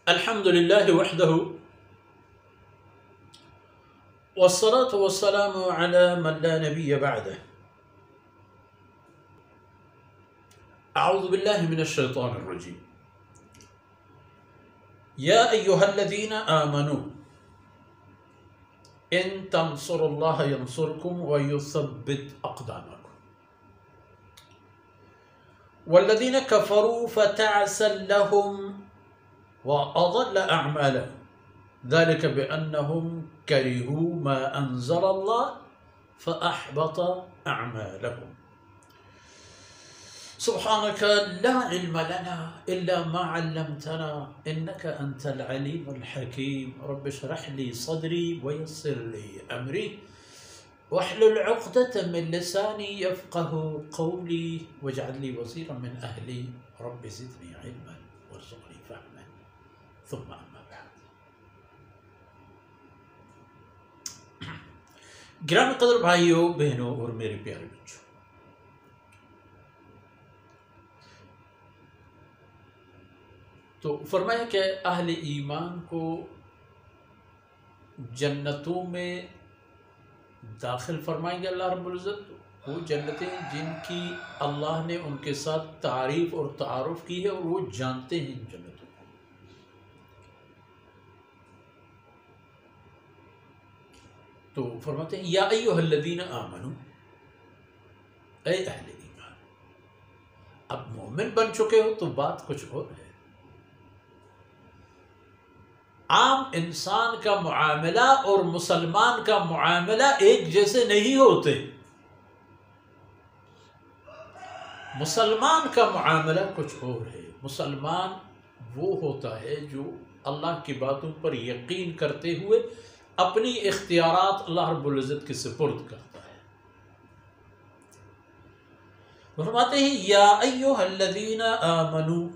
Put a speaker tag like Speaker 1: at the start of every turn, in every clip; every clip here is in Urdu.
Speaker 1: الحمد لله وحده والصلاة والسلام على من لا نبي بعده. أعوذ بالله من الشيطان الرجيم. يا أيها الذين آمنوا إن تنصروا الله ينصركم ويثبت أقدامكم والذين كفروا فتعسا لهم وأضل أعمالهم ذلك بأنهم كرهوا ما أنزل الله فأحبط أعمالهم. سبحانك لا علم لنا إلا ما علمتنا إنك أنت العليم الحكيم. رب اشرح لي صدري ويسر لي أمري واحلل عقدة من لساني يفقه قولي واجعل لي وزيرا من أهلي رب زدني علما وارزقني فهما. ثم أما بعد. گرامی قدر بھائیوں بہنوں اور میرے پیارے بچوں، تو فرمایا کہ اہل ایمان کو جنتوں میں داخل فرمائیں گے اللہ رب العزت، وہ جنتیں جن کی اللہ نے ان کے ساتھ تعریف اور تعارف کی ہے اور وہ جانتے ہیں ان جنتوں کو۔ تو فرماتے ہیں یا ایھا الذین آمنو، اے اہل ایمان۔ اب مومن بن چکے ہو تو بات کچھ اور ہے۔ عام انسان کا معاملہ اور مسلمان کا معاملہ ایک جیسے نہیں ہوتے۔ مسلمان کا معاملہ کچھ اور ہے۔ مسلمان وہ ہوتا ہے جو اللہ کی باتوں پر یقین کرتے ہوئے اپنی اختیارات اللہ رب العزت کے سپرد کرتا ہے۔ فرماتے ہیں یا ایھا الذین آمنو،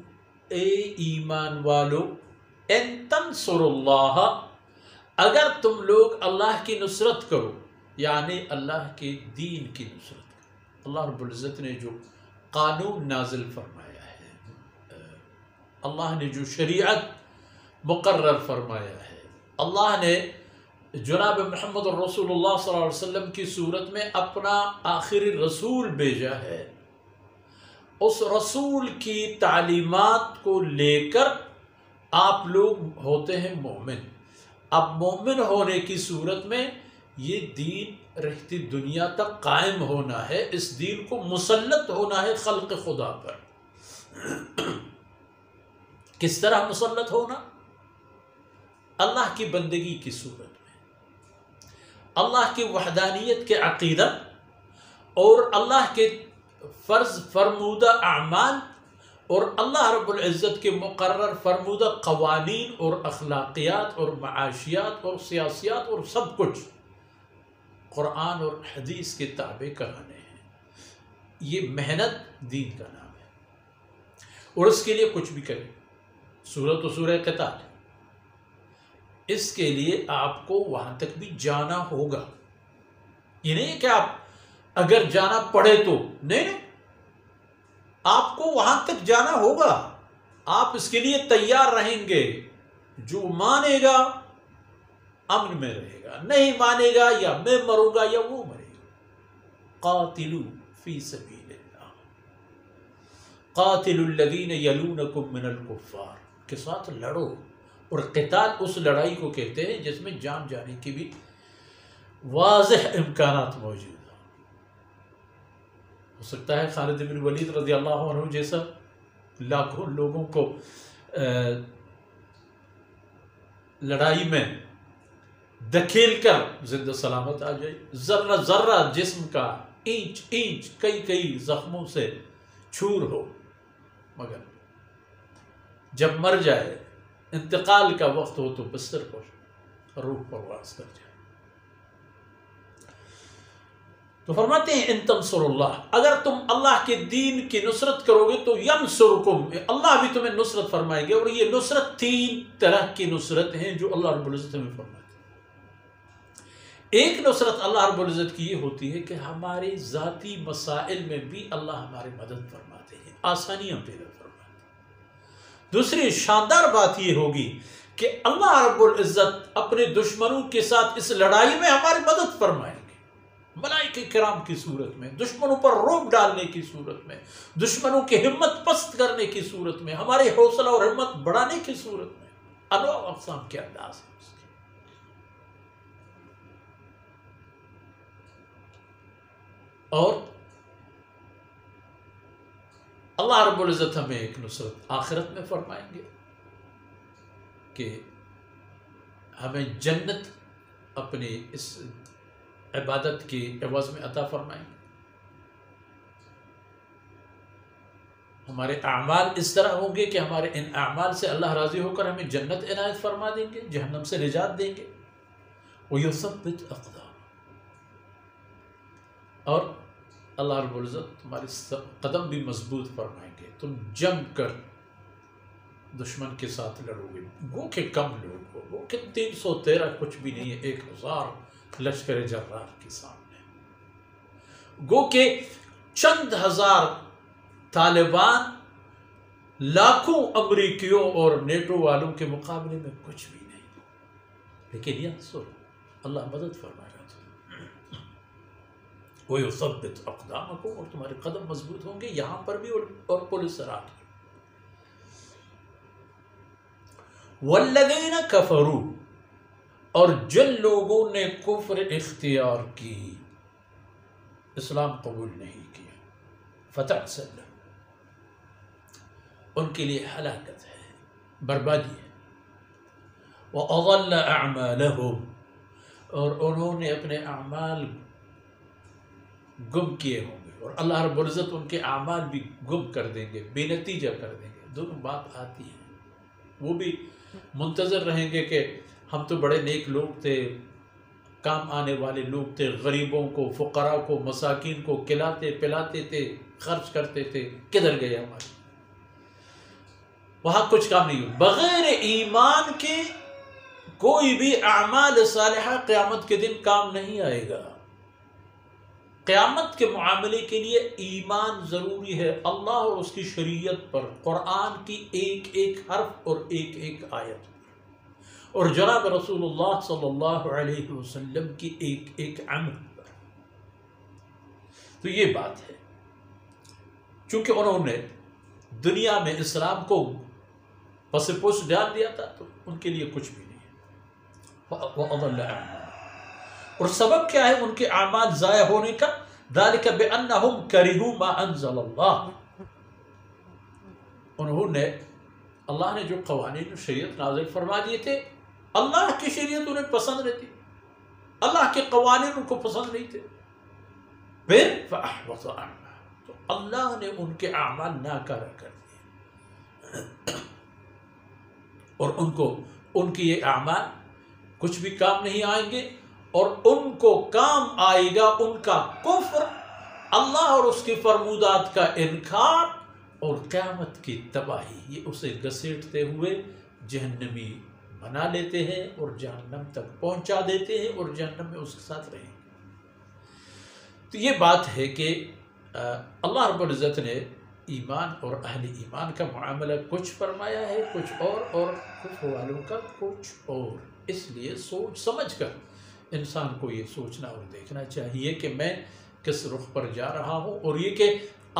Speaker 1: اے ایمان والو، ان تنصروا اللہ، اگر تم لوگ اللہ کی نصرت کرو، یعنی اللہ کے دین کی نصرت کرو۔ اللہ رب العزت نے جو قانون نازل فرمایا ہے، اللہ نے جو شریعت مقرر فرمایا ہے، اللہ نے جناب محمد رسول اللہ صلی اللہ علیہ وسلم کی صورت میں اپنا آخری رسول بھیجا ہے، اس رسول کی تعلیمات کو لے کر آپ لوگ ہوتے ہیں مومن۔ اب مومن ہونے کی صورت میں یہ دین رہتی دنیا تک قائم ہونا ہے، اس دین کو مسلط ہونا ہے خلق خدا پر۔ کس طرح مسلط ہونا؟ اللہ کی بندگی کی صورت میں، اللہ کی وحدانیت کے عقیدہ اور اللہ کے فرض فرمودہ اعمال اور اللہ رب العزت کے مقرر فرمودہ قوانین اور اخلاقیات اور معاشیات اور سیاسیات اور سب کچھ قرآن اور حدیث کے تابع کرانے ہیں۔ یہ محنت دین کا نام ہے، اور اس کے لیے کچھ بھی کریں۔ سورۃ و سورہ قتال، اس کے لیے آپ کو وہاں تک بھی جانا ہوگا۔ یہ نہیں کہ آپ اگر جانا پڑے تو نہیں، آپ کو وہاں تک جانا ہوگا۔ آپ اس کے لیے تیار رہیں گے۔ جو مانے گا امن میں رہے گا، نہیں مانے گا یا میں مروں گا یا وہ مرے گا۔ قاتلوا فی سبیل اللہ، قاتلوا الذین یلونکم من الکفار، کے ساتھ لڑو۔ اور قتال اس لڑائی کو کہتے ہیں جس میں جان جانے کی بھی واضح امکانات موجود ہیں۔ ہو سکتا ہے خالد بن ولید رضی اللہ عنہ جیسا لاکھوں لوگوں کو لڑائی میں دھکیل کر زندہ سلامت آ جائے، ذرہ ذرہ جسم کا اینچ اینچ کئی زخموں سے چور ہو، مگر جب مر جائے، انتقال کا وقت ہو تو بستر پر روح پرواز کر جائے۔ تو فرماتے ہیں ان تنصروا اللہ، اگر تم اللہ کے دین کی نصرت کرو گے تو ینصرکم، اللہ بھی تمہیں نصرت فرمائے گے۔ اور یہ نصرت تین طرح کی نصرت ہیں جو اللہ رب العزت ہمیں فرماتے ہیں۔ ایک نصرت اللہ رب العزت کی یہ ہوتی ہے کہ ہمارے ذاتی مسائل میں بھی اللہ ہماری مدد فرماتے ہیں، آسانیاں پیدا فرماتے ہیں۔ دوسری شاندار بات یہ ہوگی کہ اللہ رب العزت اپنے دشمنوں کے ساتھ اس لڑائی میں ہماری مدد فرمائیں گے، ملائکہ کرام کی صورت میں، دشمنوں پر رعب ڈالنے کی صورت میں، دشمنوں کی ہمت پست کرنے کی صورت میں، ہمارے حوصلہ اور ہمت بڑھانے کی صورت میں، انواع اقسام کے انداز ہیں اس کے۔ اور اللہ رب العزت ہمیں ایک نصرت آخرت میں فرمائیں گے کہ ہمیں جنت اپنی اس عبادت کی عوض میں عطا فرمائیں گے۔ ہمارے اعمال اس طرح ہوں گے کہ ہمارے ان اعمال سے اللہ راضی ہو کر ہمیں جنت عنایت فرما دیں گے، جہنم سے نجات دیں گے۔ وَيُثَبِّتْ أَقْدَامَكُمْ، اور اللہ رب العزت تمہارے قدم بھی مضبوط فرمائیں گے، تم جم کر دشمن کے ساتھ لڑو گے۔ گو کہ کم لوگ ہو، گو کہ 313 کچھ بھی نہیں ہے 1000 لشکر جرار کے سامنے، گو کہ چند ہزار طالبان لاکھوں امریکیوں اور نیٹو والوں کے مقابلے میں کچھ بھی نہیں، لیکن یہ اللہ مدد فرمائے گا۔ وَيُثَبِّتْ أَقْدَامَكُمْ، اور تمہارے قدم مضبوط ہوں گے یہاں پر بھی اور پولیس سرات بھی۔ وَالَّذِينَ كَفَرُوا، اور جن لوگوں نے کفر اختیار کی، اسلام قبول نہیں کیا، فَتَعْسَلَ لَهُمْ، ان کے لیے ہلاکت ہے، بربادی ہے۔ وَأَضَلَّ أَعْمَالَهُمْ، اور انہوں نے اپنے اعمال گم کیے ہوں گے، اور اللہ رب العزت ان کے اعمال بھی گم کر دیں گے، بے نتیجہ کر دیں گے۔ دونوں بات آتی ہیں، وہ بھی منتظر رہیں گے کہ ہم تو بڑے نیک لوگ تھے، کام آنے والے لوگ تھے، غریبوں کو، فقراء کو، مساکین کو کھلاتے پلاتے تھے، خرچ کرتے تھے، کدھر گئے ہمارے؟ وہاں کچھ کام نہیں ہو۔ بغیر ایمان کے کوئی بھی اعمال صالحہ قیامت کے دن کام نہیں آئے گا۔ قیامت کے معاملے کے لیے ایمان ضروری ہے، اللہ اور اس کی شریعت پر، قرآن کی ایک ایک حرف اور ایک ایک آیت پر، اور جناب رسول اللہ صلی اللہ علیہ وسلم کی ایک ایک عمل پر۔ تو یہ بات ہے، چونکہ انہوں نے دنیا میں اسلام کو پس پوش ڈال دیا تھا تو ان کے لیے کچھ بھی نہیں ہے۔ وَأَضَلَّ أَعْمَالَهُمْ، اور سبب کیا ہے ان کے اعمال ضائع ہونے کا؟ ذَلِكَ بِأَنَّهُمْ كَرِهُوا مَا أَنزَلَ اللَّهُ، انہوں نے اللہ نے جو قوانین و شریعت نازل فرما دیے تھے، اللہ کی شریعت انہیں پسند نہیں تھی، اللہ کے قوانین ان کو پسند نہیں تھے، پھر فَأَحْبَطَ أَعْمَالَهُمْ، تو اللہ نے ان کے اعمال ناکارہ کر دیے، اور ان کی یہ اعمال کچھ بھی کام نہیں آئیں گے، اور ان کو کام آئے گا ان کا کفر، اللہ اور اس کی فرمودات کا انکار، اور قیامت کی تباہی۔ یہ اسے گھسیٹتے ہوئے جہنمی بنا لیتے ہیں اور جہنم تک پہنچا دیتے ہیں، اور جہنم میں اس کے ساتھ رہیں گے۔ تو یہ بات ہے کہ اللہ رب العزت نے ایمان اور اہل ایمان کا معاملہ کچھ فرمایا ہے کچھ اور کفر والوں کا کچھ اور۔ اس لیے سوچ سمجھ کر انسان کو یہ سوچنا اور دیکھنا چاہیے کہ میں کس رخ پر جا رہا ہوں، اور یہ کہ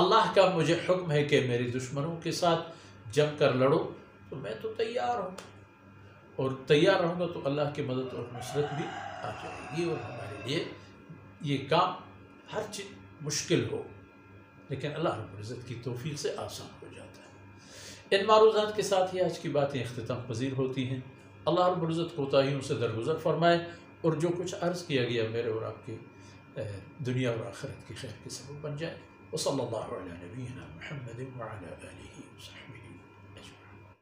Speaker 1: اللہ کا مجھے حکم ہے کہ میرے دشمنوں کے ساتھ جم کر لڑو، تو میں تو تیار ہوں، اور تیار رہوں گا تو اللہ کی مدد اور نصرت بھی آ جائے گی، اور ہمارے لیے یہ کام ہر چیز مشکل ہو لیکن اللہ رب العزت کی توفیق سے آسان ہو جاتا ہے۔ ان معروضات کے ساتھ ہی آج کی باتیں اختتام پذیر ہوتی ہیں۔ اللہ رب العزت کوتاہیوں سے درگزر فرمائے، اور جو کچھ عرض کیا گیا میرے اور آپ کی دنیا اور آخرت کی خیر کے سبب بن جائے۔ وصلی اللہ علی نبینا محمد وعلی آلہ وصحبہ۔